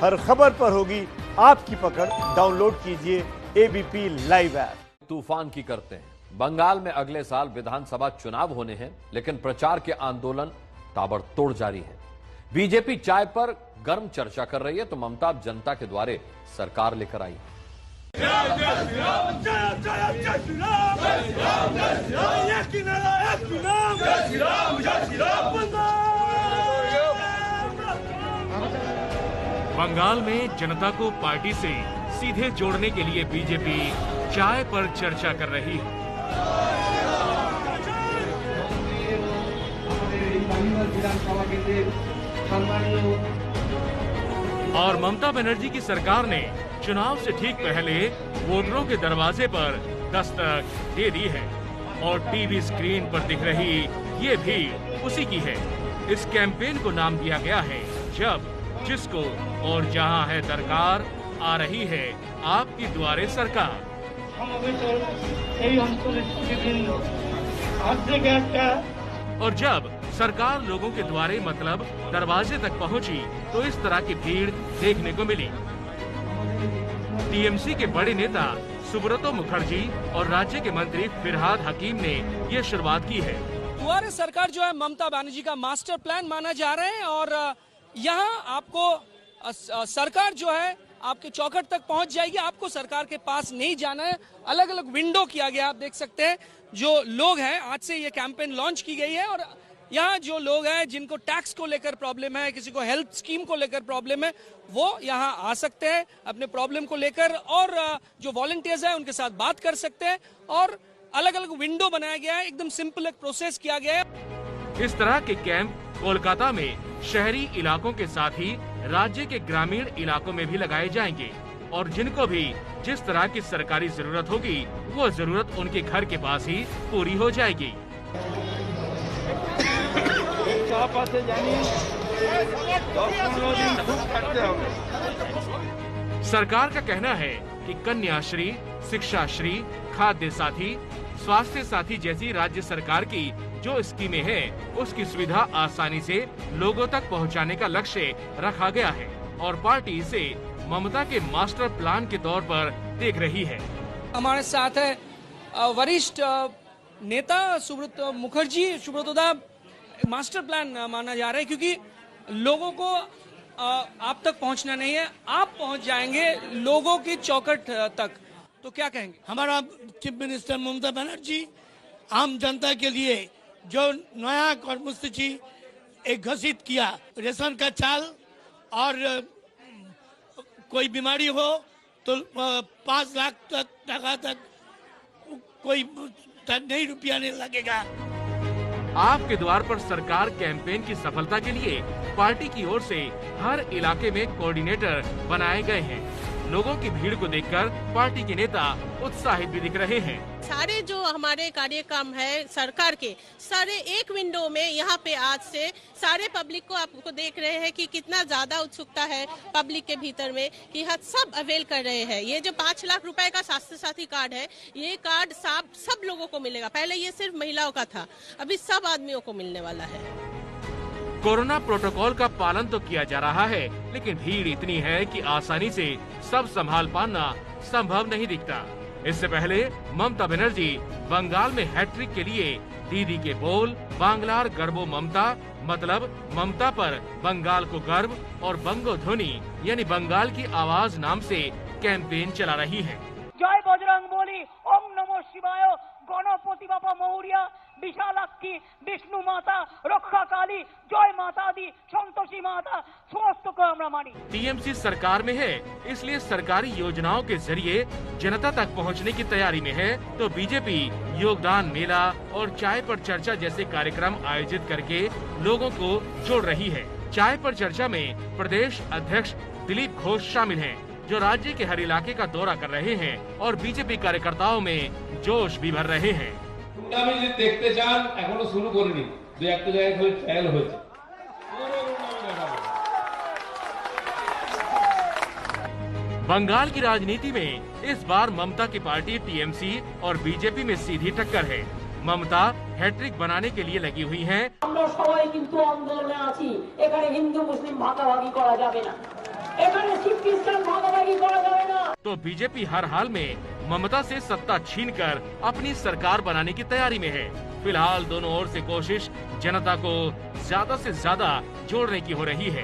हर खबर पर होगी आपकी पकड़। डाउनलोड कीजिए एबीपी लाइव ऐप। तूफान की करते हैं। बंगाल में अगले साल विधानसभा चुनाव होने हैं, लेकिन प्रचार के आंदोलन ताबड़तोड़ जारी है। बीजेपी चाय पर गर्म चर्चा कर रही है, तो ममता अब जनता के द्वारे सरकार लेकर आई है। बंगाल में जनता को पार्टी से सीधे जोड़ने के लिए बीजेपी चाय पर चर्चा कर रही है। और ममता बनर्जी की सरकार ने चुनाव से ठीक पहले वोटरों के दरवाजे पर दस्तक दे दी है और टीवी स्क्रीन पर दिख रही ये भीड़ उसी की है। इस कैंपेन को नाम दिया गया है जब, जिसको और जहां है दरकार, आ रही है आपकी द्वारे सरकार। और जब सरकार लोगों के द्वारे मतलब दरवाजे तक पहुंची तो इस तरह की भीड़ देखने को मिली। टीएमसी के बड़े नेता सुब्रतो मुखर्जी और राज्य के मंत्री फिरहाद हकीम ने ये शुरुआत की है। द्वारे सरकार जो है ममता बनर्जी का मास्टर प्लान माना जा रहा है और यहाँ आपको सरकार जो है आपके चौखट तक पहुंच जाएगी। आपको सरकार के पास नहीं जाना है। अलग अलग विंडो किया गया, आप देख सकते हैं। जो लोग हैं, आज से ये कैंपेन लॉन्च की गई है और यहाँ जो लोग हैं जिनको टैक्स को लेकर प्रॉब्लम है, किसी को हेल्थ स्कीम को लेकर प्रॉब्लम है, वो यहाँ आ सकते हैं अपने प्रॉब्लम को लेकर और जो वॉलंटियर्स हैं उनके साथ बात कर सकते हैं। और अलग अलग विंडो बनाया गया है, एकदम सिंपल एक प्रोसेस किया गया है। इस तरह के कैंप कोलकाता में शहरी इलाकों के साथ ही राज्य के ग्रामीण इलाकों में भी लगाए जाएंगे और जिनको भी जिस तरह की सरकारी जरूरत होगी वो जरूरत उनके घर के पास ही पूरी हो जाएगी। सरकार का कहना है कि कन्याश्री, शिक्षाश्री, खाद्य साथी, स्वास्थ्य साथी जैसी राज्य सरकार की जो स्कीमें हैं, उसकी सुविधा आसानी से लोगों तक पहुंचाने का लक्ष्य रखा गया है और पार्टी इसे ममता के मास्टर प्लान के तौर पर देख रही है। हमारे साथ है वरिष्ठ नेता सुब्रतो मुखर्जी। सुब्रतो दा, मास्टर प्लान माना जा रहा है क्योंकि लोगों को आप तक पहुंचना नहीं है, आप पहुंच जाएंगे लोगों की चौखट तक। तो क्या कहेंगे? हमारा चीफ मिनिस्टर ममता बनर्जी आम जनता के लिए जो नया कर्मसूची एक घोषित किया, रेशन का चाल और कोई बीमारी हो तो 5 लाख टका तक कोई नहीं, रुपया नहीं लगेगा। आपके द्वार पर सरकार कैंपेन की सफलता के लिए पार्टी की ओर से हर इलाके में कोऑर्डिनेटर बनाए गए हैं। लोगों की भीड़ को देखकर पार्टी के नेता उत्साहित भी दिख रहे हैं। सारे जो हमारे कार्यक्रम है सरकार के, सारे एक विंडो में यहाँ पे आज से सारे पब्लिक को आपको देख रहे हैं कि कितना ज्यादा उत्सुकता है पब्लिक के भीतर में कि सब अवेल कर रहे हैं। ये जो 5 लाख रुपए का स्वास्थ्य साथी कार्ड है, ये कार्ड सब लोगों को मिलेगा। पहले ये सिर्फ महिलाओं का था, अभी सब आदमियों को मिलने वाला है। कोरोना प्रोटोकॉल का पालन तो किया जा रहा है, लेकिन भीड़ इतनी है कि आसानी से सब संभाल पाना संभव नहीं दिखता। इससे पहले ममता बनर्जी बंगाल में हैट्रिक के लिए दीदी के बोल, बांग्लार गर्वो ममता, मतलब ममता पर बंगाल को गर्व, और बंगो ध्वनि यानी बंगाल की आवाज नाम से कैंपेन चला रही है। जय बजरंगबली, ओम नमो शिवाय, गणपति बापा मौर्या, विशालाक्षी, विष्णु माता, रक्षा काली, जय माता दी, संतोषी माता, समस्त को हमरा मानी। टीएमसी सरकार में है, इसलिए सरकारी योजनाओं के जरिए जनता तक पहुंचने की तैयारी में है, तो बीजेपी योगदान मेला और चाय पर चर्चा जैसे कार्यक्रम आयोजित करके लोगों को जोड़ रही है। चाय पर चर्चा में प्रदेश अध्यक्ष दिलीप घोष शामिल हैं, जो राज्य के हर इलाके का दौरा कर रहे हैं और बीजेपी कार्यकर्ताओं में जोश भी भर रहे हैं। देखते चान एखोनो शुरू करिনি, दो একটা জায়গায় খালি ট্রায়াল হয়েছে। बंगाल की राजनीति में इस बार ममता की पार्टी टीएमसी और बीजेपी में सीधी टक्कर है। ममता हैट्रिक बनाने के लिए लगी हुई हैं। আমরা সবাই কিন্তু আন্দোলনে আছি, এখানে হিন্দু মুসলিম ভাগাভাগি করা যাবে না। এখানে সিটি স্ক্যান ভাগাভাগি করা যাবে না। तो बीजेपी हर हाल में ममता से सत्ता छीनकर अपनी सरकार बनाने की तैयारी में है। फिलहाल दोनों ओर से कोशिश जनता को ज्यादा से ज्यादा जोड़ने की हो रही है।